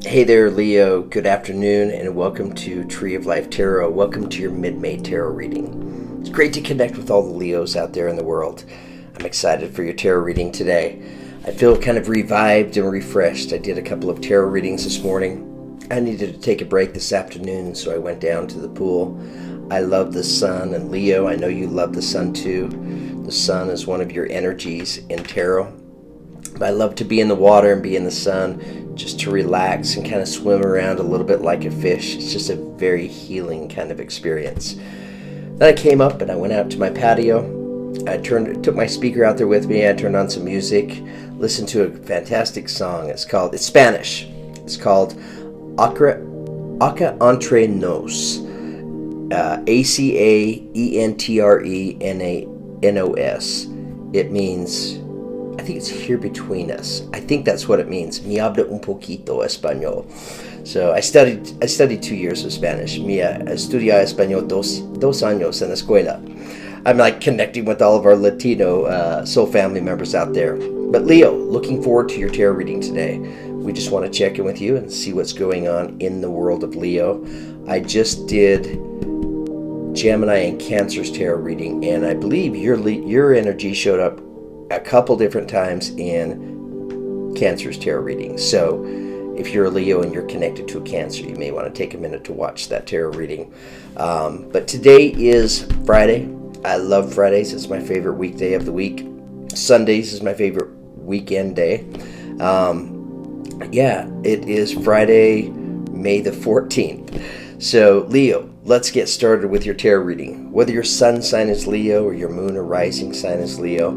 Hey there, Leo. Good afternoon, and welcome to Tree of Life Tarot. Welcome to your mid-May tarot reading. It's great to connect with all the Leos out there in the world. I'm excited for your tarot reading today. I feel kind of revived and refreshed. I did a couple of tarot readings this morning. I needed to take a break this afternoon, so I went down to the pool. I love the sun, and Leo, I know you love the sun too. The sun is one of your energies in tarot. I love to be in the water and be in the sun, just to relax and kind of swim around a little bit like a fish. It's just a very healing kind of experience. Then I came up and I went out to my patio. I took my speaker out there with me. I turned on some music, listened to a fantastic song. It's Spanish. It's called Acá Entre Nos. Acentrenos. It means, I think it's here between us. I think that's what it means. Me habla un poquito español. So I studied 2 years of Spanish. Estudié español dos años en la escuela. I'm like connecting with all of our Latino soul family members out there. But Leo, looking forward to your tarot reading today. We just want to check in with you and see what's going on in the world of Leo. I just did Gemini and Cancer's tarot reading, and I believe your energy showed up a couple different times in Cancer's tarot reading. So if you're a Leo and you're connected to a Cancer, you may want to take a minute to watch that tarot reading. But today is Friday. I love Fridays. It's my favorite weekday of the week. Sundays is my favorite weekend day. It is Friday, May the 14th. So Leo, let's get started with your tarot reading. Whether your sun sign is Leo or your moon or rising sign is Leo,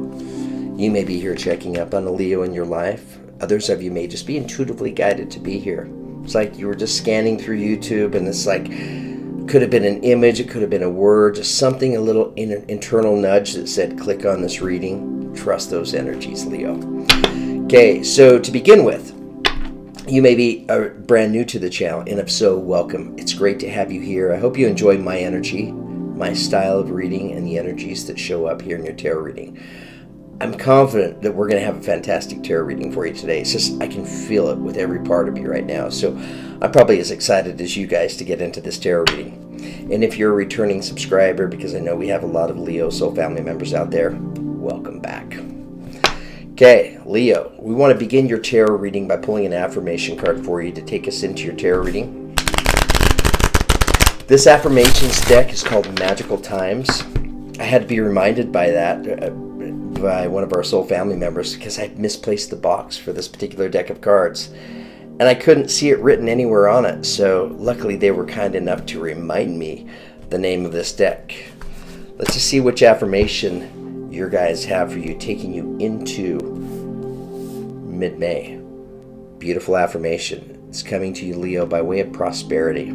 you may be here checking up on a Leo in your life. Others of you may just be intuitively guided to be here. It's like you were just scanning through YouTube, and it's like, could have been an image, it could have been a word, just something, a little internal nudge that said, click on this reading. Trust those energies, Leo. Okay, so to begin with, you may be brand new to the channel, and if so, welcome. It's great to have you here. I hope you enjoy my energy, my style of reading, and the energies that show up here in your tarot reading. I'm confident that we're going to have a fantastic tarot reading for you today. It's just, I can feel it with every part of me right now. So I'm probably as excited as you guys to get into this tarot reading. And if you're a returning subscriber, because I know we have a lot of Leo Soul family members out there, welcome back. Okay, Leo, we want to begin your tarot reading by pulling an affirmation card for you to take us into your tarot reading. This affirmations deck is called Magical Times. I had to be reminded by that by one of our soul family members because I misplaced the box for this particular deck of cards, and I couldn't see it written anywhere on it. So luckily they were kind enough to remind me the name of this deck. Let's just see which affirmation your guys have for you, taking you into mid-May. Beautiful affirmation. It's coming to you, Leo, by way of prosperity.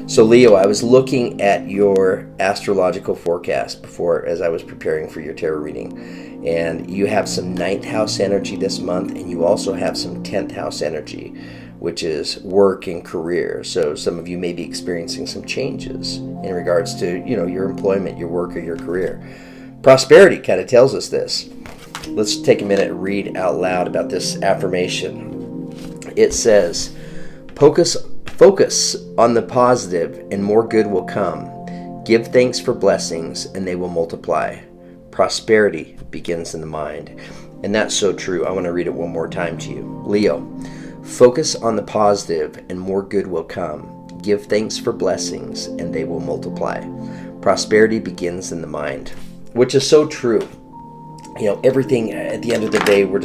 So Leo, I was looking at your astrological forecast before as I was preparing for your tarot reading, and you have some 9th house energy this month, and you also have some 10th house energy, which is work and career. So some of you may be experiencing some changes in regards to, your employment, your work, or your career. Prosperity kind of tells us this. Let's take a minute and read out loud about this affirmation. It says, Focus on the positive and more good will come. Give thanks for blessings and they will multiply. Prosperity begins in the mind. And that's so true. I want to read it one more time to you. Leo, focus on the positive and more good will come. Give thanks for blessings and they will multiply. Prosperity begins in the mind, which is so true. Everything at the end of the day, we're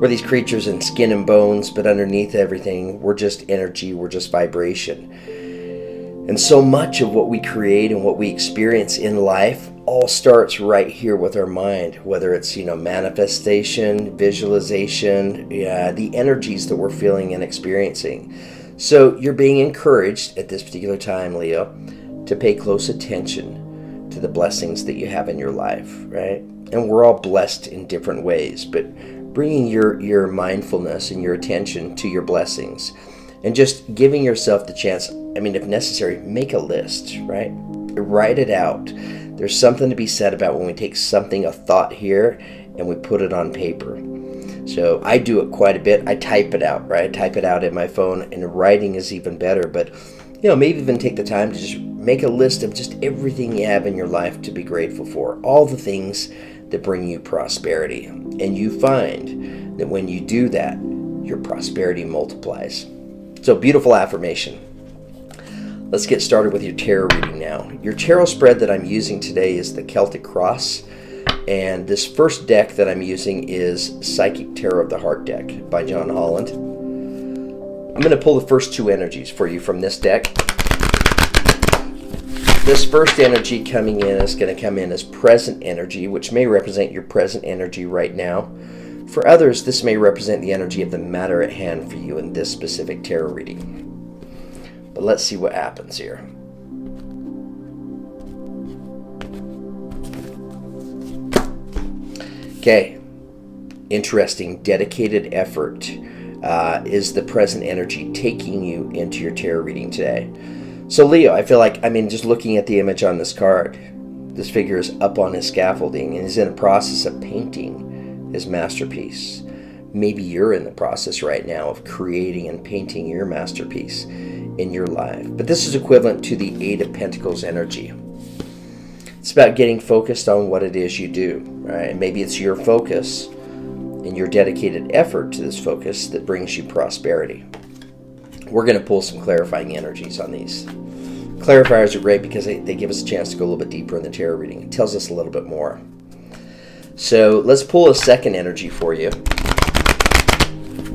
these creatures in skin and bones, but underneath everything, we're just energy, we're just vibration. And so much of what we create and what we experience in life all starts right here with our mind, whether it's, manifestation, visualization, the energies that we're feeling and experiencing. So you're being encouraged at this particular time, Leo, to pay close attention to the blessings that you have in your life, right? And we're all blessed in different ways, but bringing your mindfulness and your attention to your blessings and just giving yourself the chance, if necessary, make a list, right? Write it out. There's something to be said about when we take a thought here and we put it on paper. So I do it quite a bit. I type it out, right? I type it out in my phone, and writing is even better. But, maybe even take the time to just make a list of just everything you have in your life to be grateful for. All the things that bring you prosperity. And you find that when you do that, your prosperity multiplies. So, beautiful affirmation. Let's get started with your tarot reading now. Your tarot spread that I'm using today is the Celtic Cross. And this first deck that I'm using is Psychic Tarot of the Heart deck by John Holland. I'm going to pull the first two energies for you from this deck. This first energy coming in is going to come in as present energy, which may represent your present energy right now. For others, this may represent the energy of the matter at hand for you in this specific tarot reading. But let's see what happens here. Okay, interesting. Dedicated effort is the present energy taking you into your tarot reading today. So Leo, I feel like, just looking at the image on this card, this figure is up on his scaffolding and is in a process of painting his masterpiece. Maybe you're in the process right now of creating and painting your masterpiece in your life. But this is equivalent to the Eight of Pentacles energy. It's about getting focused on what it is you do, right? Maybe it's your focus and your dedicated effort to this focus that brings you prosperity. We're going to pull some clarifying energies on these. Clarifiers are great because they give us a chance to go a little bit deeper in the tarot reading. It tells us a little bit more. So let's pull a second energy for you.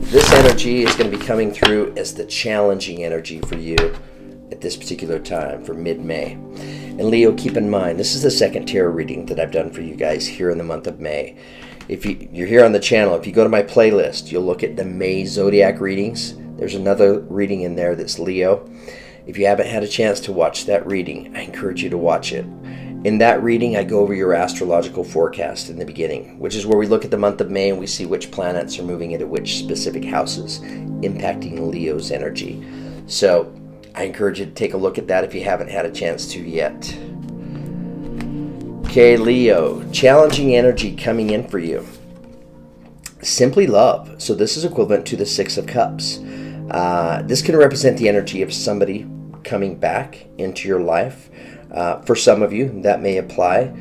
This energy is going to be coming through as the challenging energy for you at this particular time for mid-May. And Leo, keep in mind, this is the second tarot reading that I've done for you guys here in the month of May. If you're here on the channel, if you go to my playlist, you'll look at the May Zodiac readings. There's another reading in there that's Leo. If you haven't had a chance to watch that reading, I encourage you to watch it. In that reading, I go over your astrological forecast in the beginning, which is where we look at the month of May and we see which planets are moving into which specific houses, impacting Leo's energy. So I encourage you to take a look at that if you haven't had a chance to yet. Okay, Leo, challenging energy coming in for you. Simply love. So this is equivalent to the Six of Cups. This can represent the energy of somebody coming back into your life. For some of you, that may apply.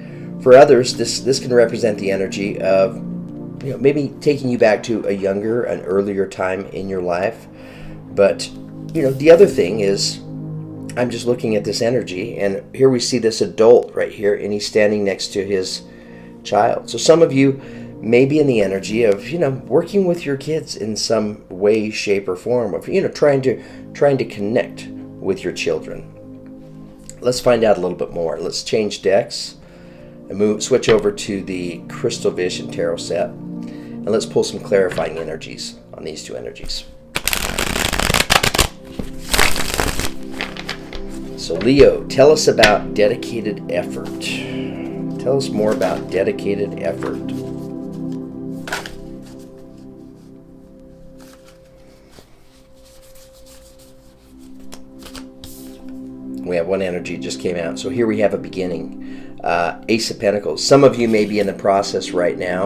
For others, this can represent the energy of maybe taking you back to an earlier time in your life. But the other thing is, I'm just looking at this energy, and here we see this adult right here, and he's standing next to his child. So some of you may be in the energy of working with your kids in some way, shape, or form of trying to connect with your children. Let's find out a little bit more. Let's change decks and switch over to the Crystal Vision Tarot set, and let's pull some clarifying energies on these two energies. So Leo, tell us about dedicated effort. Tell us more about dedicated effort. We have one energy just came out. So here we have a beginning. Ace of Pentacles. Some of you may be in the process right now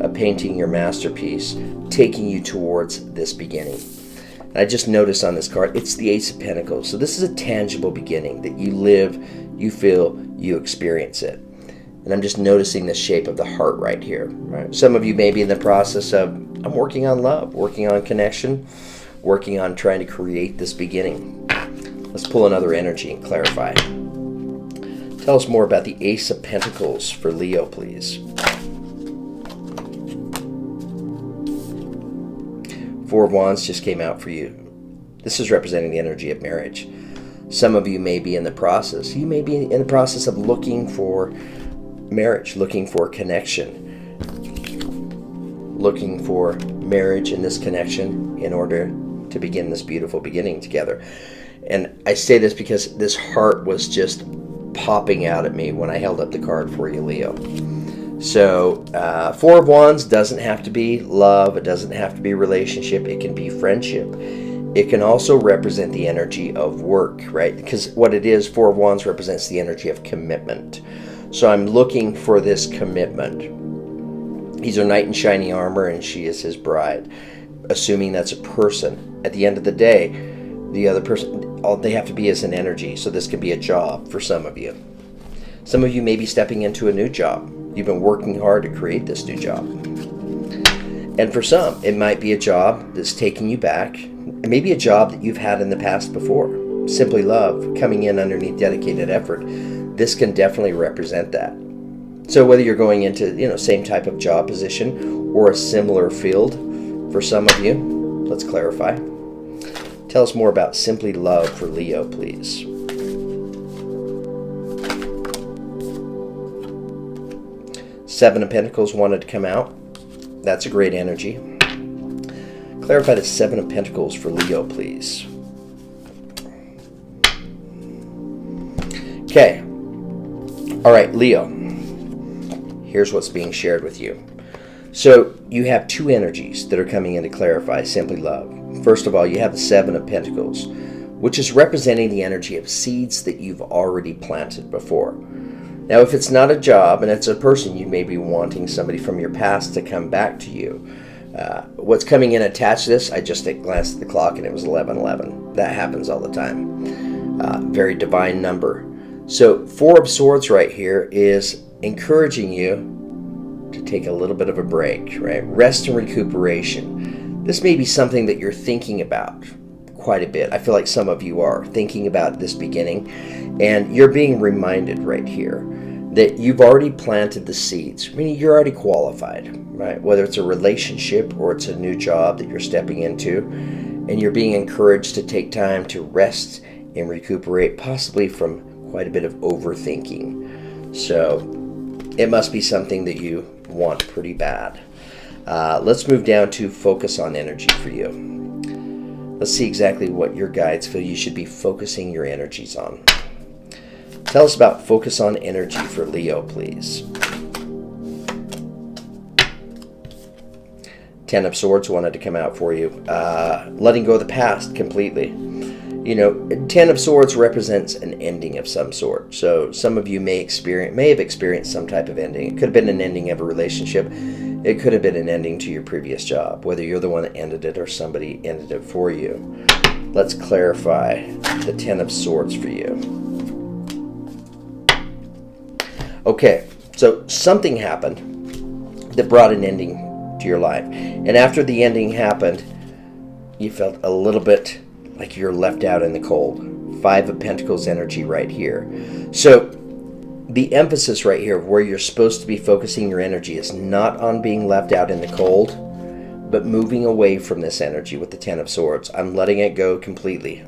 of painting your masterpiece, taking you towards this beginning. And I just noticed on this card, it's the Ace of Pentacles. So this is a tangible beginning that you live, you feel, you experience it. And I'm just noticing the shape of the heart right here. Right? Some of you may be in the process of, I'm working on love, working on connection, working on trying to create this beginning. Let's pull another energy and clarify. Tell us more about the Ace of Pentacles for Leo, please. Four of Wands just came out for you. This is representing the energy of marriage. Some of you may be in the process. You may be in the process of looking for marriage, looking for connection, looking for marriage and this connection in order to begin this beautiful beginning together. And I say this because this heart was just popping out at me when I held up the card for you, Leo. So, Four of Wands doesn't have to be love. It doesn't have to be relationship. It can be friendship. It can also represent the energy of work, right? Because what it is, Four of Wands represents the energy of commitment. So I'm looking for this commitment. He's her knight in shiny armor, and she is his bride. Assuming that's a person. At the end of the day, the other person, all they have to be is an energy. So this could be a job for some of you. Some of you may be stepping into a new job. You've been working hard to create this new job. And for some, it might be a job that's taking you back. It may be a job that you've had in the past before. Simply love, coming in underneath dedicated effort. This can definitely represent that. So whether you're going into, same type of job position or a similar field, for some of you, let's clarify. Tell us more about Simply Love for Leo, please. Seven of Pentacles wanted to come out. That's a great energy. Clarify the Seven of Pentacles for Leo, please. Okay. All right, Leo. Here's what's being shared with you. So you have two energies that are coming in to clarify Simply Love. First of all, you have the Seven of Pentacles, which is representing the energy of seeds that you've already planted before. Now, if it's not a job and it's a person, you may be wanting somebody from your past to come back to you. What's coming in attached to this, I just glanced at the clock and it was 11:11. That happens all the time. Very divine number. So Four of Swords right here is encouraging you to take a little bit of a break, right? Rest and recuperation. This may be something that you're thinking about quite a bit. I feel like some of you are thinking about this beginning, and you're being reminded right here that you've already planted the seeds. I mean, you're already qualified, right? Whether it's a relationship or it's a new job that you're stepping into, and you're being encouraged to take time to rest and recuperate, possibly from quite a bit of overthinking. So it must be something that you want pretty bad. Let's move down to focus on energy for you. Let's see exactly what your guides feel you should be focusing your energies on. Tell us about focus on energy for Leo, please. Ten of Swords wanted to come out for you. Letting go of the past completely. Ten of Swords represents an ending of some sort. So some of you may have experienced some type of ending. It could have been an ending of a relationship. It could have been an ending to your previous job, whether you're the one that ended it or somebody ended it for you. Let's clarify the Ten of Swords for you. Okay, so something happened that brought an ending to your life. And after the ending happened, you felt a little bit like you're left out in the cold. Five of Pentacles energy right here. So the emphasis right here of where you're supposed to be focusing your energy is not on being left out in the cold, but moving away from this energy with the Ten of Swords. I'm letting it go completely.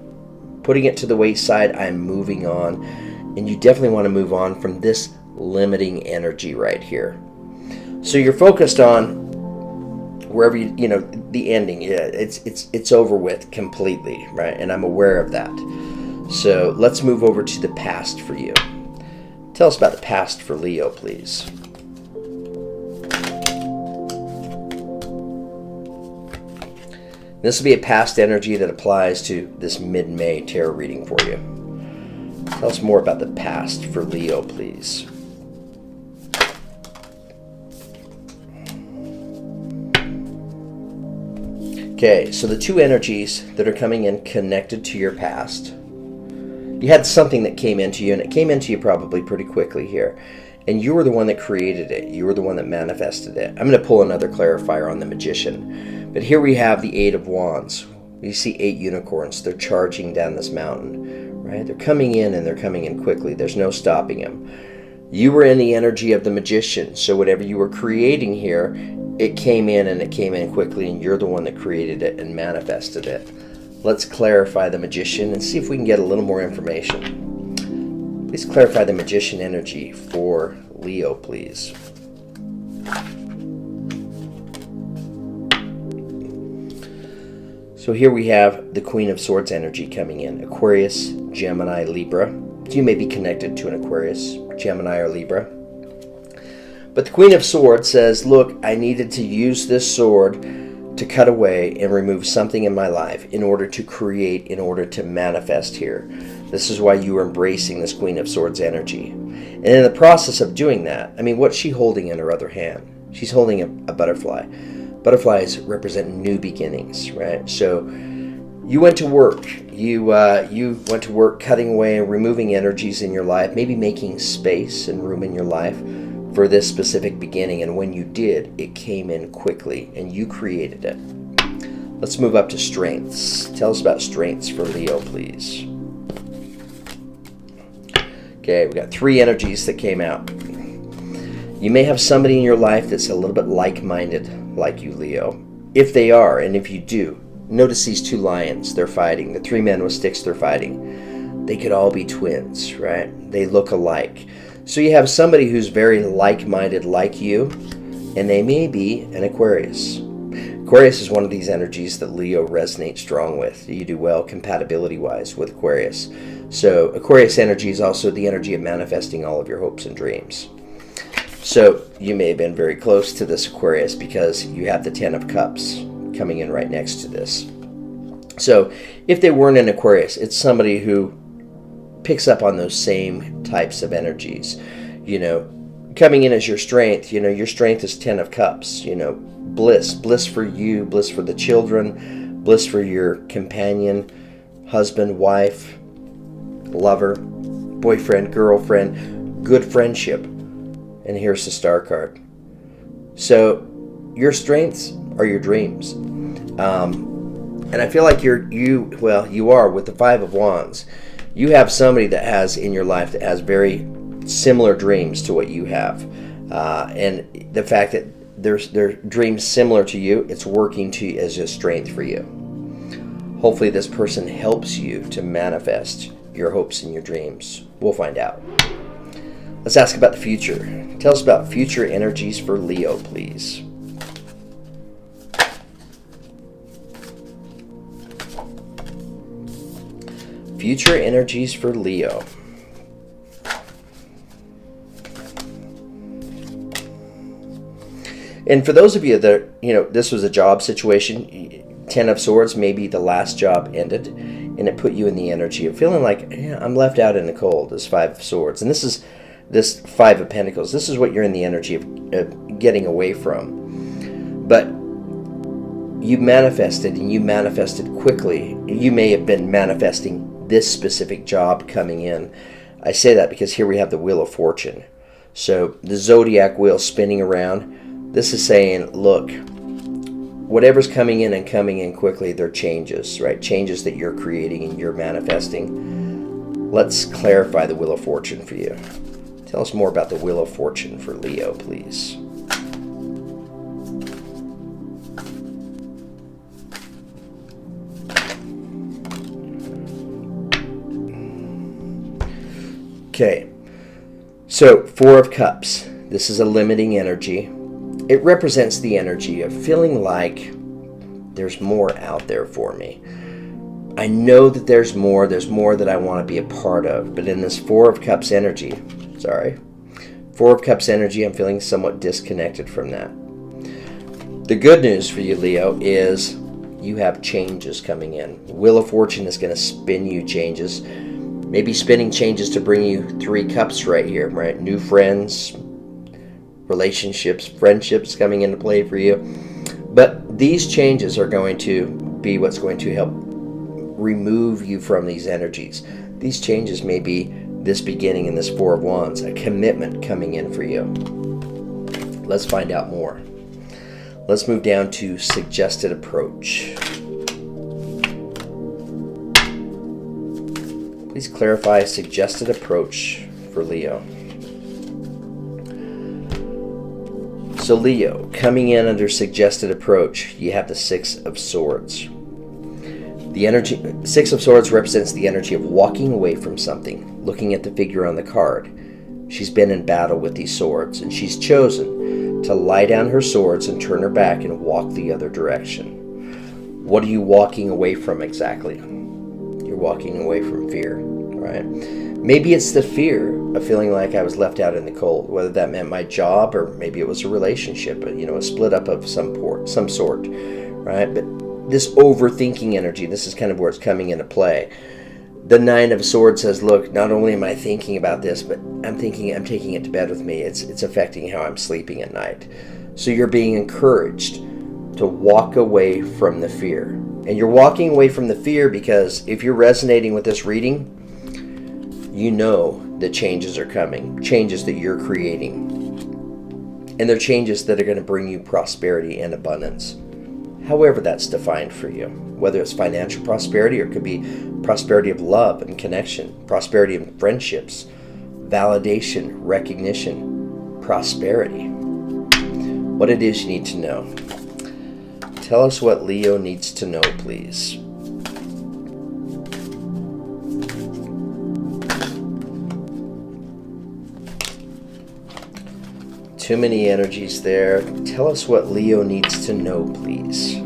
Putting it to the wayside, I'm moving on. And you definitely want to move on from this limiting energy right here. So you're focused on wherever the ending. Yeah, it's over with completely, right? And I'm aware of that. So let's move over to the past for you. Tell us about the past for Leo, please. This will be a past energy that applies to this mid-May tarot reading for you. Tell us more about the past for Leo, please. Okay, so the two energies that are coming in connected to your past. You had something that came into you, and it came into you probably pretty quickly here. And you were the one that created it. You were the one that manifested it. I'm going to pull another clarifier on the Magician. But here we have the Eight of Wands. You see 8 unicorns. They're charging down this mountain, right? They're coming in, and they're coming in quickly. There's no stopping them. You were in the energy of the Magician. So whatever you were creating here, it came in, and it came in quickly, and you're the one that created it and manifested it. Let's clarify the Magician and see if we can get a little more information. Please clarify the Magician energy for Leo, please. So here we have the Queen of Swords energy coming in. Aquarius, Gemini, Libra. So you may be connected to an Aquarius, Gemini, or Libra. But the Queen of Swords says, look, I needed to use this sword to cut away and remove something in my life in order to create, in order to manifest here. This is why you are embracing this Queen of Swords energy. And in the process of doing that, I mean, what's she holding in her other hand? She's holding a butterfly. Butterflies represent new beginnings, right? So you went to work. You went to work cutting away and removing energies in your life, maybe making space and room in your life for this specific beginning. And when you did, it came in quickly and you created it. Let's move up to strengths. Tell us about strengths for Leo, please. Okay, we got 3 energies that came out. You may have somebody in your life that's a little bit like-minded like you, Leo. If they are, and if you do, notice these 2 lions. They're fighting. The 3 men with sticks, they're fighting. They could all be twins, right? They look alike. So you have somebody who's very like-minded like you, and they may be an Aquarius. Aquarius is one of these energies that Leo resonates strong with. You do well compatibility-wise with Aquarius. So Aquarius energy is also the energy of manifesting all of your hopes and dreams. So you may have been very close to this Aquarius because you have the 10 of Cups coming in right next to this. So if they weren't an Aquarius, it's somebody who picks up on those same types of energies. Coming in as your strength, your strength is 10 of Cups, bliss for you, bliss for the children, bliss for your companion, husband, wife, lover, boyfriend, girlfriend, good friendship. And here's the Star card. So your strengths are your dreams. And I feel like you are with the 5 of Wands. You have somebody that has in your life that has very similar dreams to what you have. And the fact that their dreams similar to you, it's working as a strength for you. Hopefully this person helps you to manifest your hopes and your dreams. We'll find out. Let's ask about the future. Tell us about future energies for Leo, please. Future energies for Leo. And for those of you that, this was a job situation, 10 of Swords, maybe the last job ended, and it put you in the energy of feeling like, I'm left out in the cold, this 5 of Swords. And this 5 of Pentacles, this is what you're in the energy of getting away from. But you manifested, and you manifested quickly. You may have been manifesting this specific job coming in. I say that because here we have the Wheel of Fortune. So the zodiac wheel spinning around. This is saying, look, whatever's coming in and coming in quickly, they're changes, right? Changes that you're creating and you're manifesting. Let's clarify the Wheel of Fortune for you. Tell us more about the Wheel of Fortune for Leo, please. Okay, so 4 of Cups. This is a limiting energy. It represents the energy of feeling like there's more out there for me. I know that there's more that I want to be a part of, but in this 4 of Cups energy, 4 of Cups energy, I'm feeling somewhat disconnected from that. The good news for you, Leo, is you have changes coming in. The Wheel of Fortune is going to spin you changes. Maybe spinning changes to bring you 3 cups right here, right? New friends, relationships, friendships coming into play for you. But these changes are going to be what's going to help remove you from these energies. These changes may be this beginning in this 4 of Wands, a commitment coming in for you. Let's find out more. Let's move down to suggested approach. Please clarify suggested approach for Leo. So Leo, coming in under suggested approach, you have the 6 of Swords. The energy, 6 of Swords represents the energy of walking away from something, looking at the figure on the card. She's been in battle with these swords, and she's chosen to lie down her swords and turn her back and walk the other direction. What are you walking away from exactly? You're walking away from fear, right? Maybe it's the fear of feeling like I was left out in the cold, whether that meant my job or maybe it was a relationship, a split up of some sort, right? But this overthinking energy, this is kind of where it's coming into play. The 9 of Swords says, look, not only am I thinking about this, but I'm taking it to bed with me. It's affecting how I'm sleeping at night. So you're being encouraged to walk away from the fear. And you're walking away from the fear because if you're resonating with this reading, you know that changes are coming, changes that you're creating. And they're changes that are going to bring you prosperity and abundance. However that's defined for you. Whether it's financial prosperity or it could be prosperity of love and connection, prosperity in friendships, validation, recognition, prosperity. What it is you need to know. Tell us what Leo needs to know, please. Too many energies there. Tell us what Leo needs to know, please.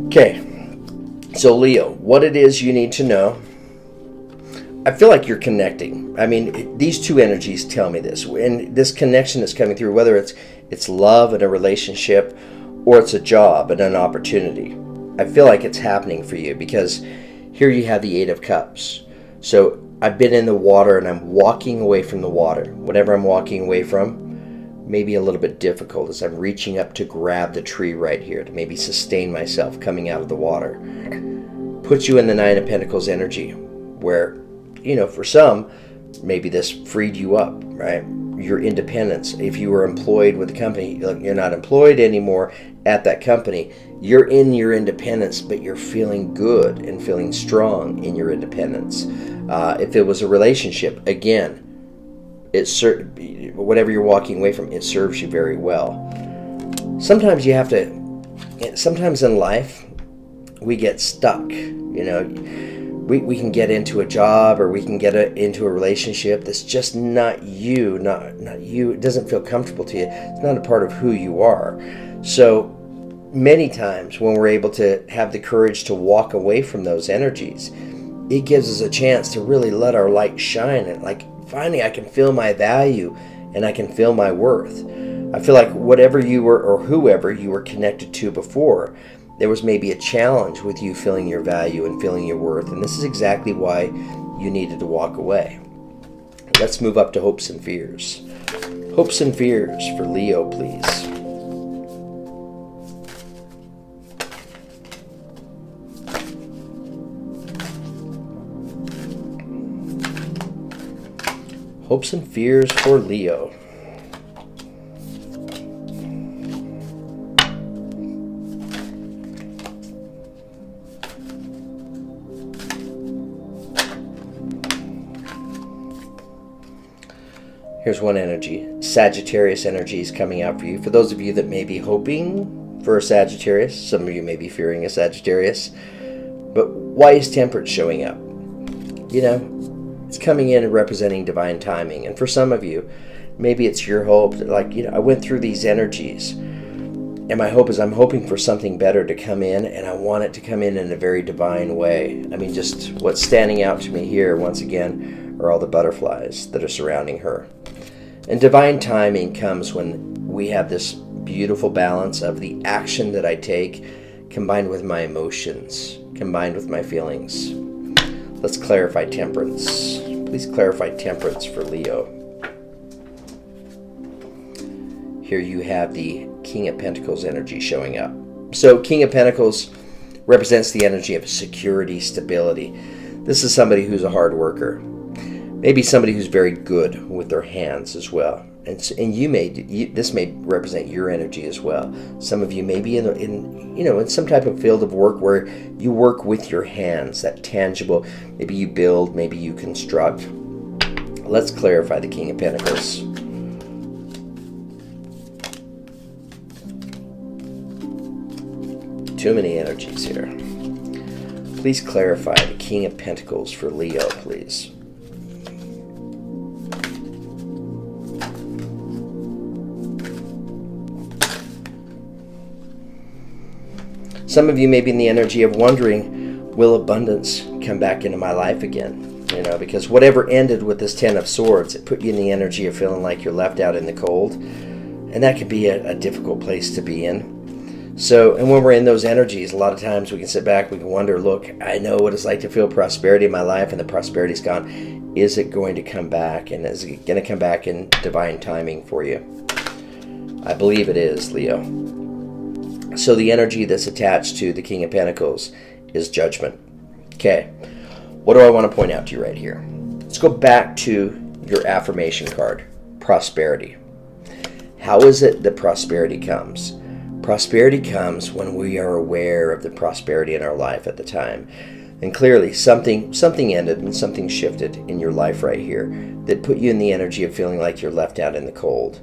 Okay, so Leo, what it is you need to know. I feel like you're connecting. I mean, these two energies tell me this. And this connection that's coming through, whether it's love and a relationship or it's a job and an opportunity, I feel like it's happening for you because here you have the Eight of Cups. So I've been in the water and I'm walking away from the water. Whatever I'm walking away from may be a little bit difficult as I'm reaching up to grab the tree right here to maybe sustain myself coming out of the water. Puts you in the Nine of Pentacles energy where, you know, for some, maybe this freed you up, right? Your independence. If you were employed with a company, you're not employed anymore at that company. You're in your independence, but you're feeling good and feeling strong in your independence. If it was a relationship, again, whatever you're walking away from, it serves you very well. Sometimes you have to, sometimes in life, we get stuck, you know. We can get into a job or we can get into a relationship that's just not you, not you. It doesn't feel comfortable to you. It's not a part of who you are. So many times when we're able to have the courage to walk away from those energies, it gives us a chance to really let our light shine. And like, finally, I can feel my value and I can feel my worth. I feel like whatever you were or whoever you were connected to before, there was maybe a challenge with you feeling your value and feeling your worth. And this is exactly why you needed to walk away. Let's move up to hopes and fears. Hopes and fears for Leo, please. Hopes and fears for Leo. Here's one energy. Sagittarius energy is coming out for you. For those of you that may be hoping for a Sagittarius, some of you may be fearing a Sagittarius, but why is Temperance showing up? You know, it's coming in and representing divine timing. And for some of you, maybe it's your hope that, like, you know, I went through these energies, and my hope is I'm hoping for something better to come in, and I want it to come in a very divine way. I mean, just what's standing out to me here, once again, are all the butterflies that are surrounding her. And divine timing comes when we have this beautiful balance of the action that I take combined with my emotions, combined with my feelings. Let's clarify Temperance. Please clarify Temperance for Leo. Here you have the King of Pentacles energy showing up. So King of Pentacles represents the energy of security, stability. This is somebody who's a hard worker. Maybe somebody who's very good with their hands as well. And this may represent your energy as well. Some of you may be in some type of field of work where you work with your hands, that tangible. Maybe you build, maybe you construct. Let's clarify the King of Pentacles. Too many energies here. Please clarify the King of Pentacles for Leo, please. Some of you may be in the energy of wondering, will abundance come back into my life again? You know, because whatever ended with this Ten of Swords, it put you in the energy of feeling like you're left out in the cold. And that could be a difficult place to be in. So, and when we're in those energies, a lot of times we can sit back, we can wonder, look, I know what it's like to feel prosperity in my life, and the prosperity's gone. Is it going to come back? And is it going to come back in divine timing for you? I believe it is, Leo. So the energy that's attached to the King of Pentacles is judgment. Okay, what do I want to point out to you right here? Let's go back to your affirmation card, prosperity. How is it that prosperity comes? Prosperity comes when we are aware of the prosperity in our life at the time. And clearly something ended and something shifted in your life right here that put you in the energy of feeling like you're left out in the cold.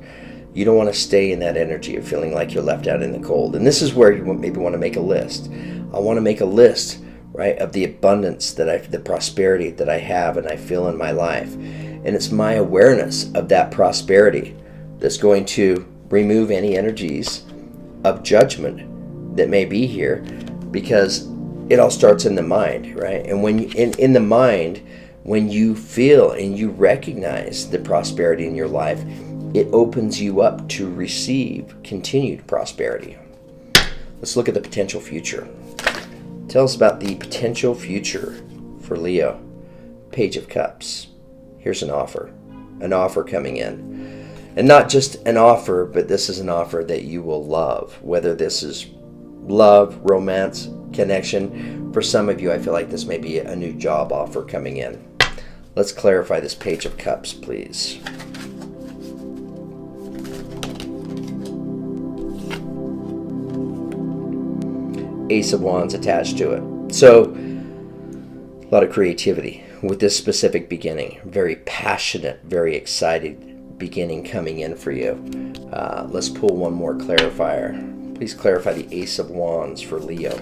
You don't want to stay in that energy of feeling like you're left out in the cold. And this is where you maybe want to make a list. I want to make a list, right, of the abundance the prosperity that I have and I feel in my life. And it's my awareness of that prosperity that's going to remove any energies of judgment that may be here, because it all starts in the mind, right? And when you, in the mind, when you feel and you recognize the prosperity in your life, it opens you up to receive continued prosperity. Let's look at the potential future. Tell us about the potential future for Leo. Page of Cups. Here's an offer coming in. And not just an offer, but this is an offer that you will love. Whether this is love, romance, connection. For some of you, I feel like this may be a new job offer coming in. Let's clarify this Page of Cups, please. Ace of Wands attached to it. So, a lot of creativity with this specific beginning. Very passionate, very excited beginning coming in for you. Let's pull one more clarifier. Please clarify the Ace of Wands for Leo.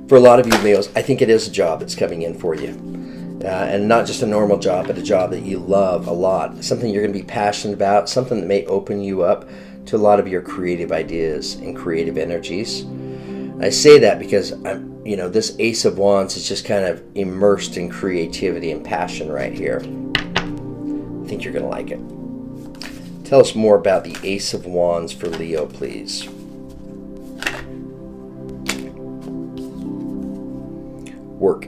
For a lot of you Leos, I think it is a job that's coming in for you. And not just a normal job, but a job that you love a lot. Something you're going to be passionate about, something that may open you up to a lot of your creative ideas and creative energies. I say that because this Ace of Wands is just kind of immersed in creativity and passion right here. I think you're going to like it. Tell us more about the Ace of Wands for Leo, please. Work.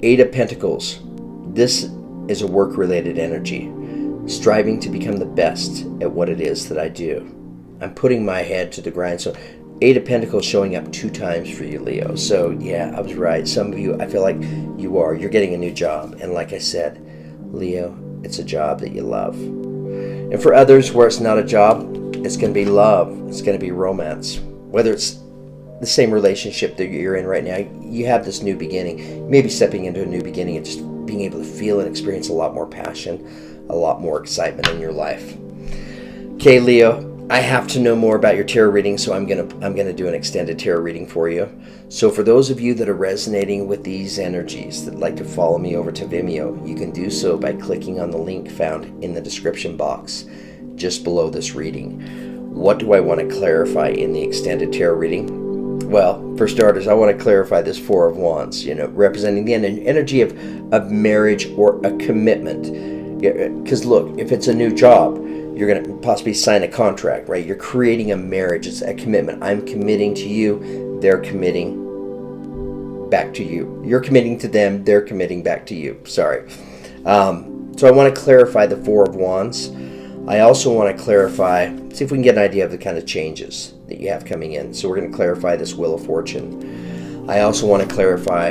Eight of Pentacles. This is a work-related energy. Striving to become the best at what it is that I do. I'm putting my head to the grind. So Eight of Pentacles showing up 2 times for you, Leo. So yeah, I was right. Some of you, I feel like you're getting a new job. And like I said, Leo, it's a job that you love. And for others where it's not a job, it's going to be love. It's going to be romance. Whether it's the same relationship that you're in right now, you have this new beginning. Maybe stepping into a new beginning and just being able to feel and experience a lot more passion, a lot more excitement in your life. Okay, Leo, I have to know more about your tarot reading, so I'm gonna do an extended tarot reading for you. So for those of you that are resonating with these energies, that like to follow me over to Vimeo, you can do so by clicking on the link found in the description box just below this reading. What do I want to clarify in the extended tarot reading? Well, for starters, I want to clarify this Four of Wands, representing the energy of marriage or a commitment. Because look, if it's a new job, you're going to possibly sign a contract, right? You're creating a marriage. It's a commitment. I'm committing to you. They're committing back to you. You're committing to them. They're committing back to you. Sorry. So I want to clarify the Four of Wands. I also want to clarify, see if we can get an idea of the kind of changes that you have coming in. So we're going to clarify this Wheel of Fortune. I also want to clarify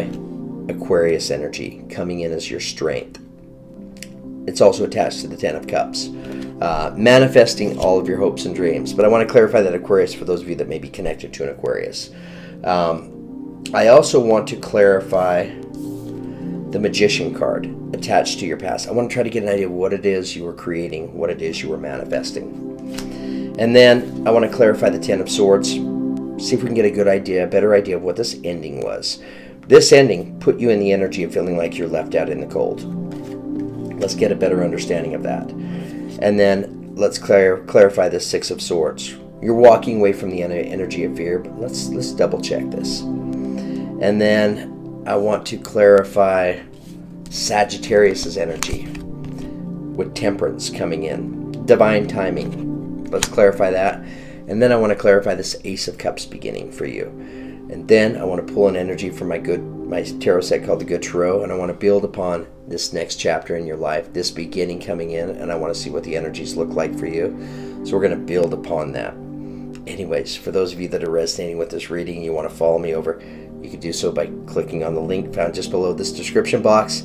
Aquarius energy coming in as your strength. It's also attached to the Ten of Cups. Manifesting all of your hopes and dreams. But I want to clarify that Aquarius for those of you that may be connected to an Aquarius. I also want to clarify the Magician card attached to your past. I want to try to get an idea of what it is you were creating, what it is you were manifesting. And then I want to clarify the Ten of Swords. See if we can get a good idea, a better idea of what this ending was. This ending put you in the energy of feeling like you're left out in the cold. Let's get a better understanding of that. And then let's clarify this Six of Swords. You're walking away from the energy of fear, but let's double check this. And then I want to clarify Sagittarius's energy with Temperance coming in. Divine timing. Let's clarify that. And then I want to clarify this Ace of Cups beginning for you. And then I want to pull an energy from my tarot set called the Good Tarot, and I want to build upon this next chapter in your life, this beginning coming in, and I want to see what the energies look like for you. So we're going to build upon that. Anyways, for those of you that are resonating with this reading and you want to follow me over, you can do so by clicking on the link found just below this description box.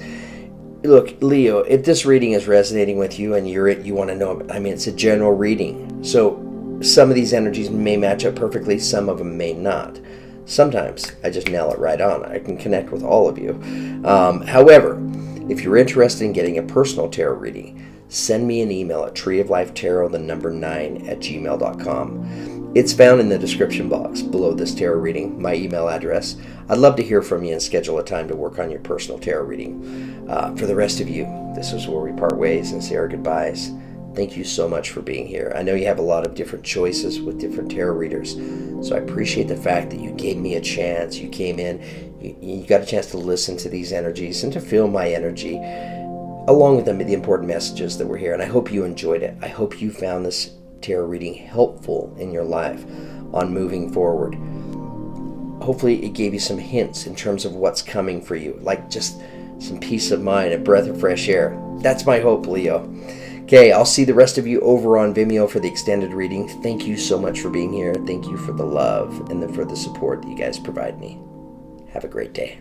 Look, Leo, if this reading is resonating with you and you want to know, it's a general reading. So some of these energies may match up perfectly, some of them may not. Sometimes I just nail it right on. I can connect with all of you. However, if you're interested in getting a personal tarot reading, send me an email at treeoflifetarot9@gmail.com. It's found in the description box below this tarot reading, my email address. I'd love to hear from you and schedule a time to work on your personal tarot reading. For the rest of you, this is where we part ways and say our goodbyes. Thank you so much for being here. I know you have a lot of different choices with different tarot readers, so I appreciate the fact that you gave me a chance. You came in, you got a chance to listen to these energies and to feel my energy, along with the important messages that were here, and I hope you enjoyed it. I hope you found this tarot reading helpful in your life on moving forward. Hopefully it gave you some hints in terms of what's coming for you, like just some peace of mind, a breath of fresh air. That's my hope, Leo. Okay, I'll see the rest of you over on Vimeo for the extended reading. Thank you so much for being here. Thank you for the love and for the support that you guys provide me. Have a great day.